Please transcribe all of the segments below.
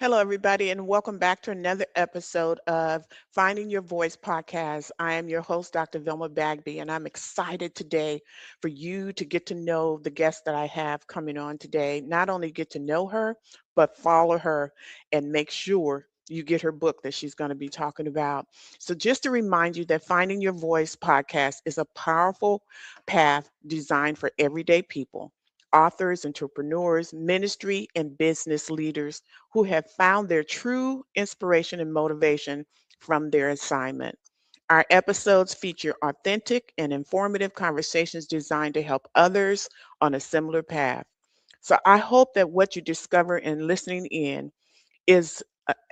Hello, everybody, and welcome back to another episode of Finding Your Voice podcast. I am your host, Dr. Vilma Bagby, and I'm excited today for you to get to know the guest that I have coming on today. Not only get to know her, but follow her and make sure you get her book that she's going to be talking about. So, just to remind you that Finding Your Voice podcast is a powerful path designed for everyday people, authors, entrepreneurs, ministry, and business leaders who have found their true inspiration and motivation from their assignment. Our episodes feature authentic and informative conversations designed to help others on a similar path. So I hope that what you discover in listening in is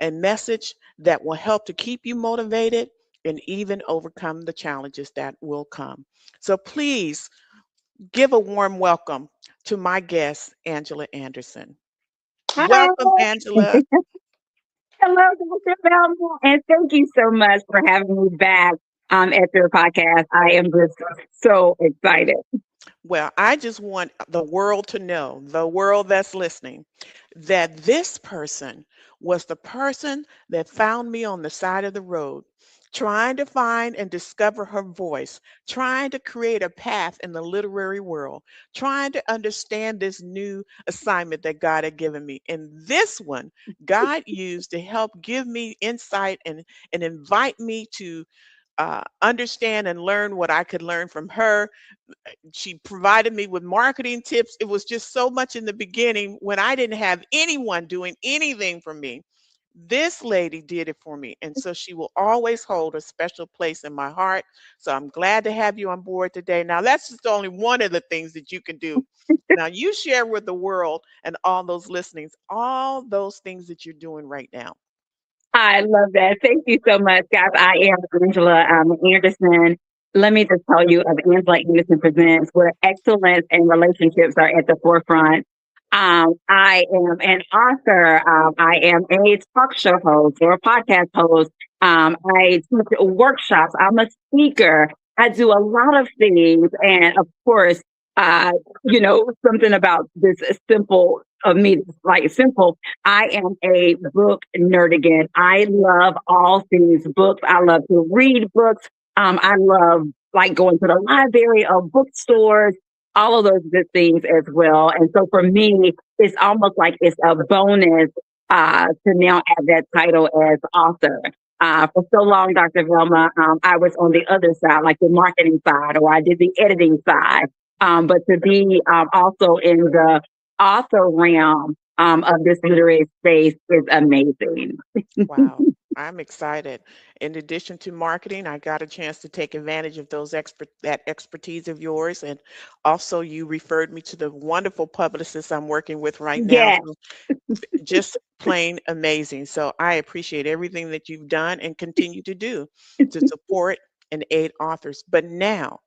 a message that will help to keep you motivated and even overcome the challenges that will come. So please give a warm welcome to my guest, Angela Anderson. Hi. Welcome, Angela. Hello, Dr. Velma. And thank you so much for having me back at your podcast. I am just so excited. Well, I just want the world to know, the world that's listening, that this person was the person that found me on the side of the road, trying to find and discover her voice, trying to create a path in the literary world, trying to understand this new assignment that God had given me. And this one, God used to help give me insight and invite me to understand and learn what I could learn from her. She provided me with marketing tips. It was just so much in the beginning when I didn't have anyone doing anything for me. This lady did it for me. And so she will always hold a special place in my heart. So I'm glad to have you on board today. Now, that's just only one of the things that you can do. Now, you share with the world and all those listenings, all those things that you're doing right now. I love that. Thank you so much, guys. I am Angela Anderson. Let me just tell you of Angela Anderson Presents, where excellence and relationships are at the forefront. I am an author. I am a talk show host or a podcast host. I teach workshops. I'm a speaker. I do a lot of things. And of course, uh, something about this simple of me, like simple. I am a book nerd again. I love all things books. I love to read books. I love like going to the library or bookstores, all of those good things as well. And so for me, it's almost like it's a bonus to now add that title as author. For so long, Dr. Velma, I was on the other side, like the marketing side, or I did the editing side. But to be also in the author realm of this literary space is amazing. Wow, I'm excited. In addition to marketing, I got a chance to take advantage of that expertise of yours, and also you referred me to the wonderful publicist I'm working with right now. Yes. So just plain amazing. So I appreciate everything that you've done and continue to do to support and aid authors. But now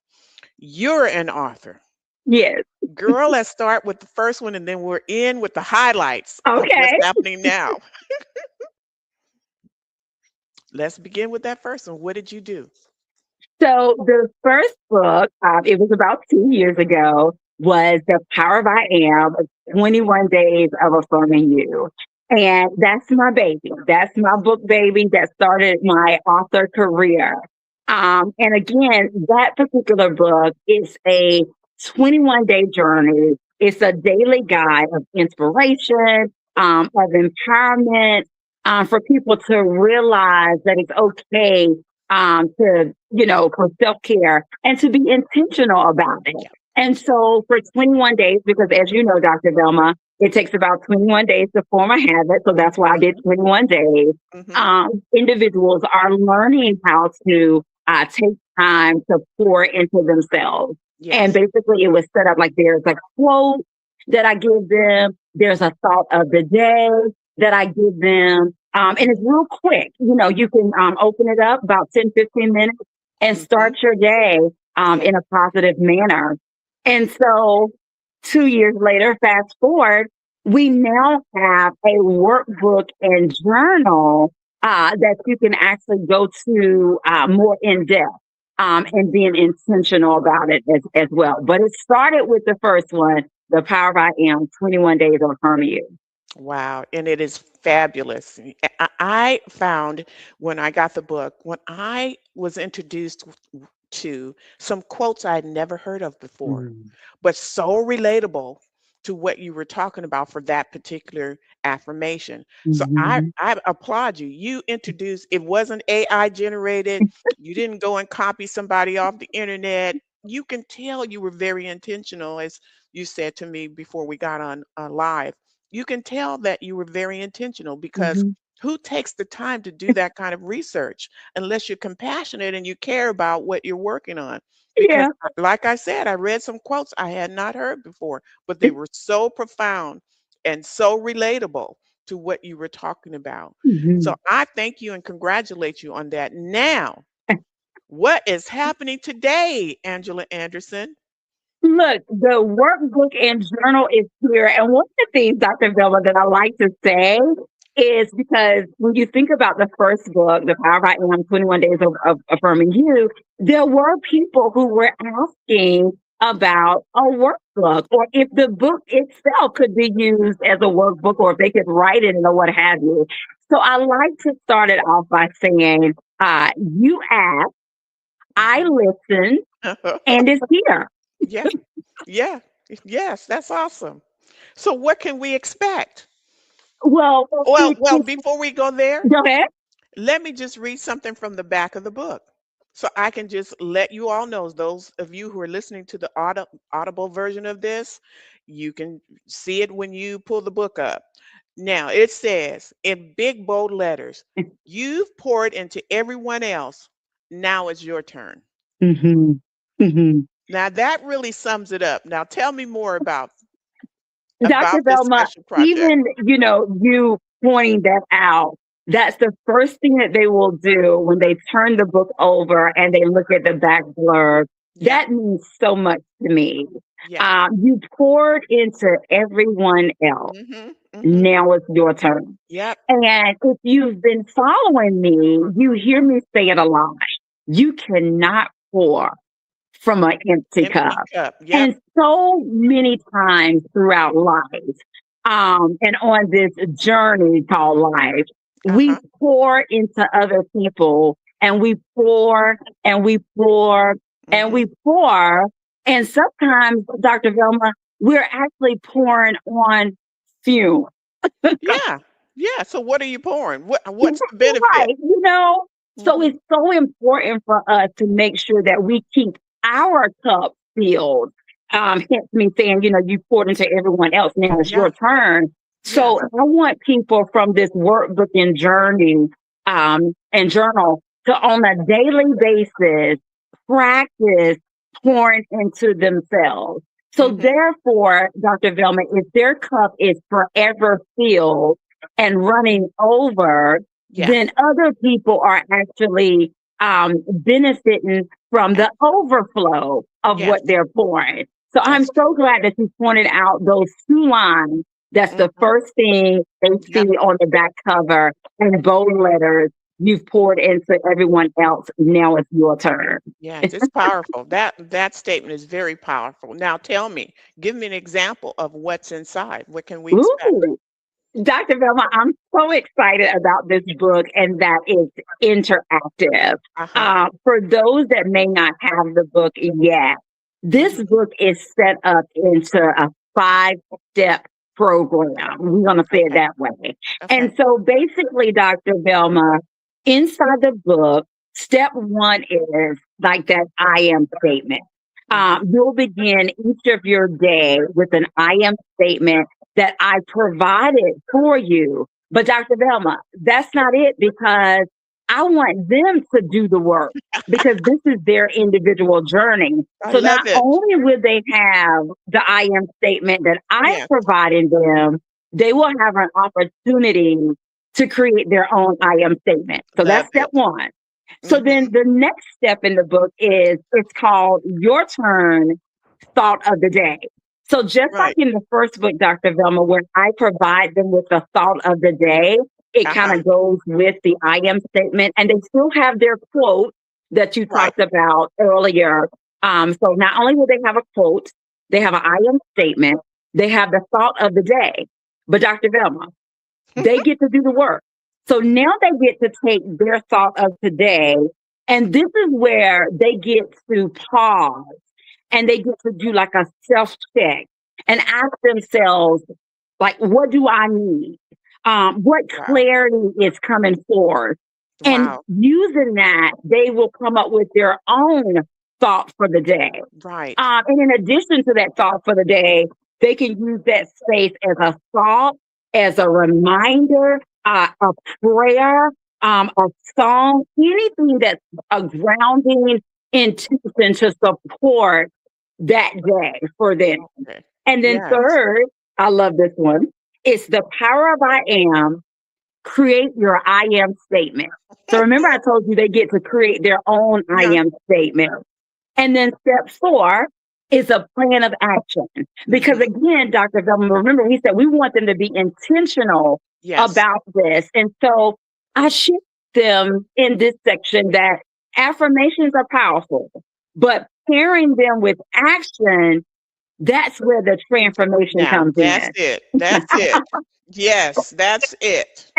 you're an author. Yes. Girl, let's start with the first one, and then we're in with the highlights of what's Okay. happening now. Let's begin with that first one. What did you do? So the first book, it was about 2 years ago, was The Power of I Am, 21 Days of Affirming You. And that's my baby. That's my book baby that started my author career. And again, that particular book is a 21-day journey. It's a daily guide of inspiration, of empowerment, for people to realize that it's okay for self care and to be intentional about it. And so for 21 days, because as you know, Dr. Velma, it takes about 21 days to form a habit. So that's why I did 21 days. Hmm. Individuals are learning how to take time to pour into themselves. And Yes. basically, it was set up like there's a quote that I give them, there's a thought of the day that I give them. And it's real quick. You can open it up about 10, 15 minutes and Hmm. start your day in a positive manner. And so 2 years later, fast forward, we now have a workbook and journal that you can actually go to more in depth and being intentional about it as well. But it started with the first one, The Power of I Am, 21 Days of Affirming You. Wow, and it is fabulous. I found when I got the book, when I was introduced to some quotes I had never heard of before, Mm. but so relatable to what you were talking about for that particular affirmation. So Mhm. I applaud you. You introduced, it wasn't AI generated. You didn't go and copy somebody off the internet. You can tell you were very intentional, as you said to me before we got on live. You can tell that you were very intentional because Mhm. who takes the time to do that kind of research unless you're compassionate and you care about what you're working on? Because, Yeah. like I said, I read some quotes I had not heard before, but they were so profound and so relatable to what you were talking about. So Mhm. I thank you and congratulate you on that. Now, what is happening today, Angela Anderson? Look, the workbook and journal is here. And one of the things, Dr. Velma, that I like to say is because when you think about the first book, The Power of I Am, 21 Days of Affirming You, there were people who were asking about a workbook or if the book itself could be used as a workbook or if they could write it or what have you. So I like to start it off by saying, you asked, I Mhm. listened, and it's here. Yeah, yeah, yes, that's awesome. So what can we expect? Well, Well, before we go there, go ahead. let me just read something from the back of the book. So I can just let you all know, those of you who are listening to the audible version of this, you can see it when you pull the book up. Now it says in big bold letters, you've poured into everyone else. Now it's your turn. Mhm. Mhm. Now that really sums it up. Now tell me more Dr. about this Velma, special project. even, you pointing that out, that's the first thing that they will do when they turn the book over and they look at the back blurb. Yeah, That means so much to me. yeah. You poured into everyone else. Mhm. Mhm. Now it's your turn. Yep. And if you've been following me, you hear me say it a lot. You cannot pour from an empty Empty cup. cup. Yep. And so many times throughout life, and on this journey called life, we Uh-huh. pour into other people and we pour and we pour and we Mhm. pour. And sometimes, Dr. Velma, we're actually pouring on fumes. Yeah. Yeah. So what are you pouring? What's the benefit? Right. So Mhm. it's so important for us to make sure that we keep our cup filled. Hence me saying, you poured into everyone else. Now it's Yeah. your turn. Yes. So I want people from this workbook and journey, and journal to on a daily basis practice pouring into themselves. So Mhm. therefore, Dr. Velma, if their cup is forever filled and running over, Yeah. then other people are actually benefiting from the overflow of Yes. what they're pouring. So I'm That's so glad that you pointed out those two lines. That's the mhm. first thing they see Yep. on the back cover in bold letters. You've poured into everyone else. Now it's your turn. Yes, it's powerful. That statement is very powerful. Now tell me, give me an example of what's inside. What can we expect? Ooh, Dr. Velma, I'm so excited about this book and that it's interactive. Uh-huh. For those that may not have the book yet, this Mhm. book is set up into a 5-step program. We're going to say it Okay. that way. And Okay. so basically, Dr. Velma, inside the book, step one is like that I am statement. Mhm. You'll begin each of your day with an I am statement that I provided for you. But Dr. Velma, that's not it because I want them to do the work because this is their individual journey. I So not love it. only will they have the I am statement that I'm Yes. providing them, they will have an opportunity to create their own I am statement. So Love that's step it. one. So Mhm. then the next step in the book is it's called Your Turn Thought of the Day. So just like Right. in the first book, Dr. Velma, where I provide them with the thought of the day, it kind Uh-huh. of goes with the I am statement, and they still have their quote that you Right. talked about earlier. So not only will they have a quote, they have an I am statement, they have the thought of the day. But Dr. Velma, they get to do the work. So now they get to take their thought of today, and this is where they get to pause and they get to do like a self check and ask themselves, like, what do I need? What Wow. clarity is coming forth? And Wow. using that, they will come up with their own thought for the day. Right. And in addition to that thought for the day, they can use that space as a thought, as a reminder, a prayer, a song, anything that's a grounding intention to support that day for them. Okay. And then Yes. third, I love this one. It's the power of I am. Create your I am statement. So remember, I told you they get to create their own I Yeah. am statement. And then step 4 is a plan of action. Because Mhm. again, Dr. Velma, remember we said we want them to be intentional Yes. about this. And so I share them in this section that affirmations are powerful, but pairing them with action, that's where the transformation Now, comes that's in. it. That's it. Yes, that's it.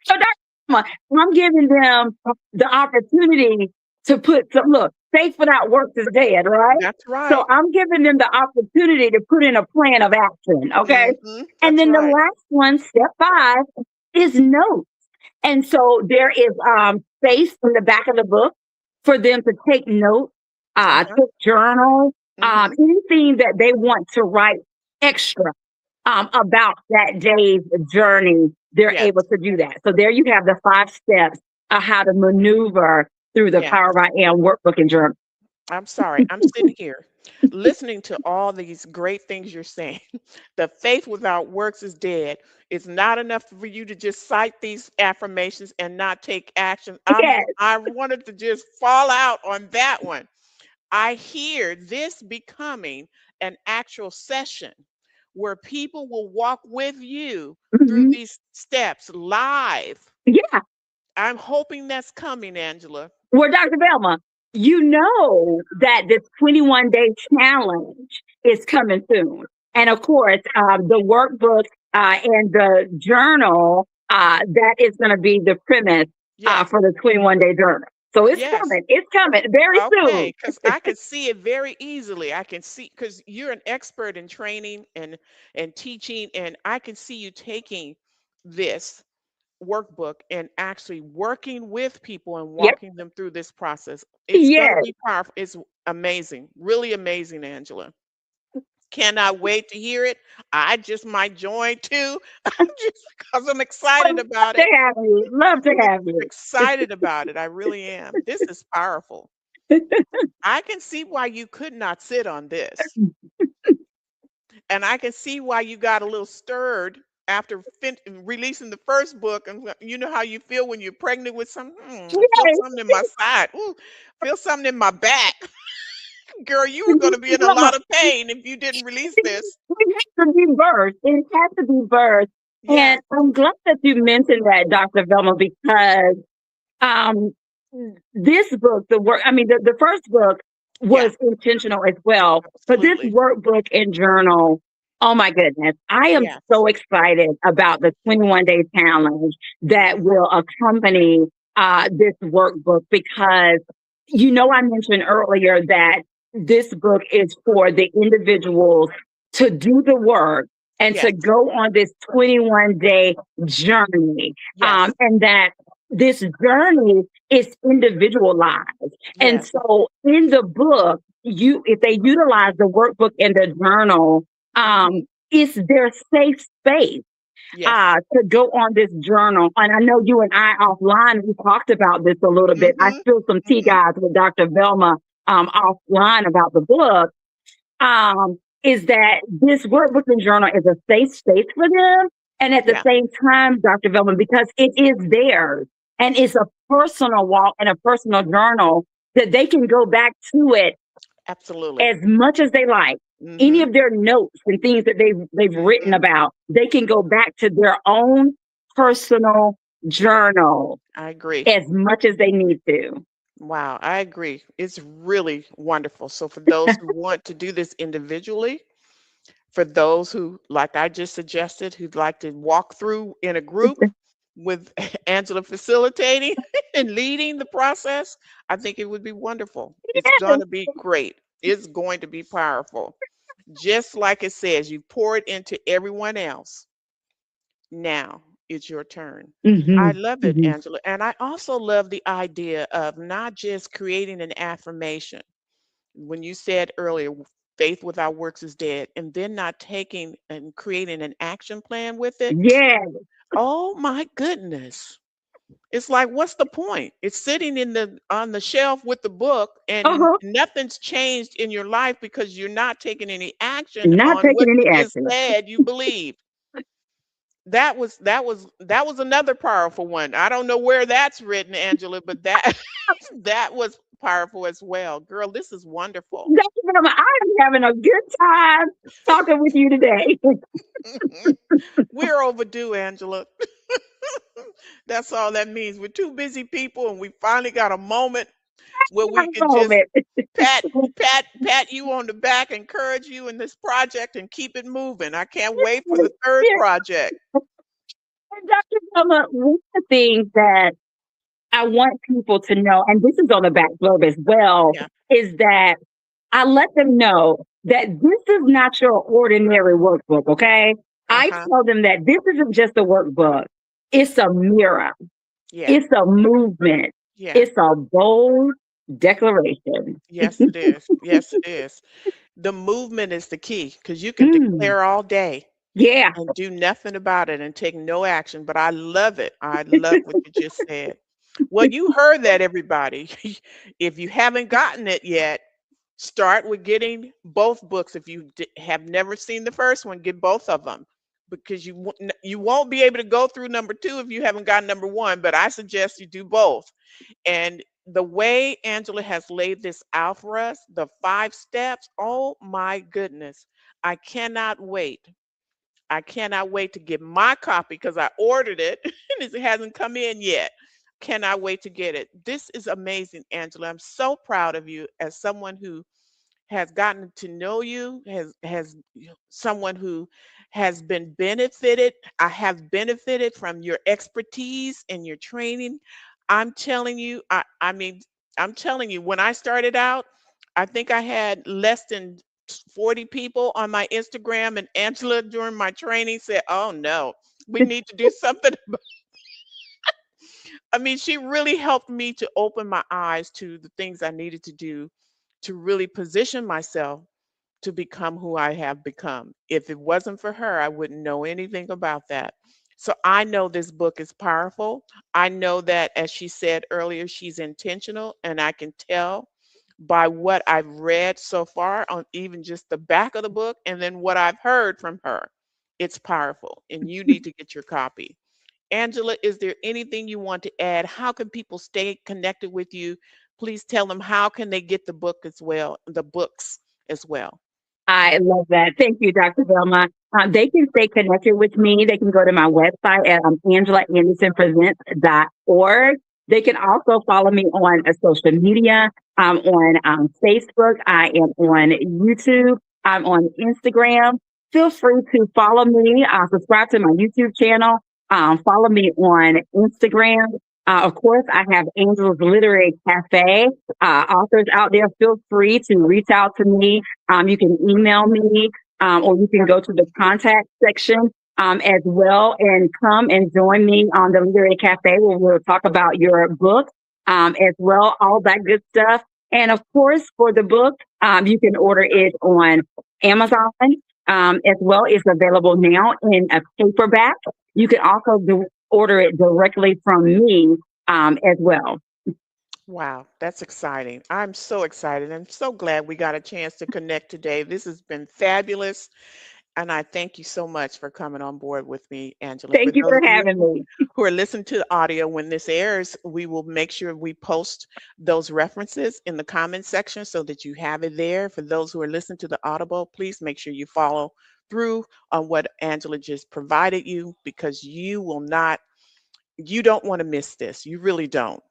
So Dr. I'm giving them the opportunity to put some look, faith without works is dead, right? That's So right. I'm giving them the opportunity to put in a plan of action. Okay. And That's then the right. last one, step 5, is notes. And so there is space in the back of the book for them to take notes, Uh-huh. to journal, Mhm. anything that they want to write extra about that day's journey, they're Yes. able to do that. So there you have the 5 steps of how to maneuver through the Yes. Power of I Am workbook and journal. I'm sorry. I'm sitting here listening to all these great things you're saying. The faith without works is dead. It's not enough for you to just cite these affirmations and not take action. Yes, I wanted to just fall out on that one. I hear this becoming an actual session where people will walk with you through mhm, these steps live. yeah. I'm hoping that's coming, Angela. Well, Dr. Velma, you know that this 21-day challenge is coming soon. And of course, the workbook and the journal, that is going to be the premise Yes. for the 21-day journal. So it's Yes. coming. It's coming very soon. Okay, because I can see it very easily. I can see because you're an expert in training and teaching, and I can see you taking this workbook and actually working with people and Yep. walking them through this process. It's going to Yes. be powerful. It's amazing, really amazing, Angela. Cannot wait to hear it. I just might join too, just because I'm Would excited love about to it. have you. Love to I'm have you. excited about it. I really am. This is powerful. I can see why you could not sit on this. And I can see why you got a little stirred after releasing the first book. And you know how you feel when you're pregnant with something. I feel Yes. something in my side. Ooh, feel something in my back. Girl, you were going to be in a Mama, lot of pain if you didn't release this. it has to be birthed. It has to be birthed. Yes, And I'm glad that you mentioned that, Dr. Velma, because um, this book, the first book yeah, was intentional as well. But this absolutely. workbook and journal, oh my goodness, I am Yes. so excited about the 21-day challenge that Mhm. will accompany this workbook because, I mentioned earlier that this book is for the individuals to do the work and Yes, to go on this 21-day journey. yes, And that this journey is individualized. And yes, so in the book, if they utilize the workbook and the journal, mhm, it's their safe space yes. to go on this journal. And I know you and I offline, we talked about this a little bit. I Mhm, spilled some tea, mhm. guys, with Dr. Velma offline about the book. Is that this workbook and journal is a safe space for them. And at the Yeah, same time, Dr. Velma, because it is theirs and it's a personal walk and a personal journal that they can go back to it absolutely. as much as they like. Any Mhm, of their notes and things that they've written mhm. about, they can go back to their own personal journal I agree. as much as they need to. Wow, I agree. It's really wonderful. So for those who want to do this individually, For those who, like I just suggested, who'd like to walk through in a group with Angela facilitating and leading the process, I think it would be wonderful. It's going Yes. to be great. It's going to be powerful. Just like it says, you pour it into everyone else. Now it's your turn. I Hmm. love it, Hmm. Angela. And I also love the idea of not just creating an affirmation. When you said earlier, faith without works is dead, and then not taking and creating an action plan with it. Yes. Oh my goodness. It's like, what's the point? It's sitting in the on the shelf with the book, and Uh-huh. nothing's changed in your life because you're not taking any action Not on taking what any you just action. said you believe. That was another powerful one. I don't know where that's written, Angela, but that that was powerful as well. Girl, this is wonderful. Dr. Velma, I am having a good time talking with you today. We're overdue, Angela. That's all that means. We're two busy people, and we finally got a moment where Have we a can just moment. pat you on the back, encourage you in this project, and keep it moving. I can't wait for the third project. And Dr. Velma, one of the things that I want people to know, and this is on the back blurb as well, Yeah. is that I let them know that this is not your ordinary workbook, okay? I Uh-huh. tell them that this isn't just a workbook, it's a mirror, Yeah. it's a movement, Yeah. it's a bold declaration. Yes, it is. Yes, it is. The movement is the key because you can Mm, declare all day yeah. and do nothing about it and take no action. But I love it. I love what you just said. Well, you heard that, everybody. If you haven't gotten it yet, start with getting both books. If you have never seen the first one, get both of them because you won't be able to go through number two if you haven't got number one. But I suggest you do both. And the way Angela has laid this out for us, the 5 steps, oh my goodness. I cannot wait. I cannot wait to get my copy because I ordered it and it hasn't come in yet. Cannot wait to get it. This is amazing, Angela. I'm so proud of you as someone who has gotten to know you, has someone who has been benefited. I have benefited from your expertise and your training. I'm telling you, I mean, I'm telling you, when I started out, I think I had less than 40 people on my Instagram, and Angela during my training said, "Oh no, we need to do something." I mean, she really helped me to open my eyes to the things I needed to do to really position myself to become who I have become. If it wasn't for her, I wouldn't know anything about that. So I know this book is powerful. I know that, as she said earlier, she's intentional, and I can tell by what I've read so far on even just the back of the book and then what I've heard from her. It's powerful, and you need to get your copy. Angela, is there anything you want to add? How can people stay connected with you? Please tell them how can they get the book as well, the books as well. I love that. Thank you, Dr. Velma. They can stay connected with me. They can go to my website at angelaandersonpresents.org. They can also follow me on social media. I'm on Facebook. I am on YouTube. I'm on Instagram. Feel free to follow me, subscribe to my YouTube channel, follow me on Instagram. Of course, I have Angela's Literary Cafe. Authors out there, feel free to reach out to me. You can email me, or you can go to the contact section as well and come and join me on the Literary Cafe where we'll talk about your book as well, all that good stuff. And of course, for the book, you can order it on Amazon as well. It's available now in a paperback. You can also order it directly from me as well. Wow, that's exciting. I'm so excited. I'm so glad we got a chance to connect today. This has been fabulous. And I thank you so much for coming on board with me, Angela. For Thank you those for of you having me. who are listening to the audio when this airs, we will make sure we post those references in the comment section so that you have it there. For those who are listening to the audible, please make sure you follow through on what Angela just provided you because you don't want to miss this. You really don't.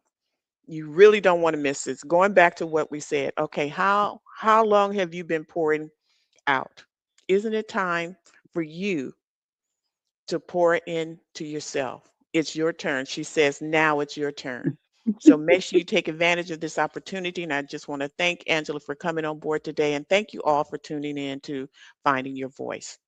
You really don't want to miss this. Going back to what we said, okay, how long have you been pouring out? Isn't it time for you to pour into yourself? It's your turn. She says, now it's your turn. So make sure you take advantage of this opportunity. And I just want to thank Angela for coming on board today. And thank you all for tuning in to Finding Your Voice.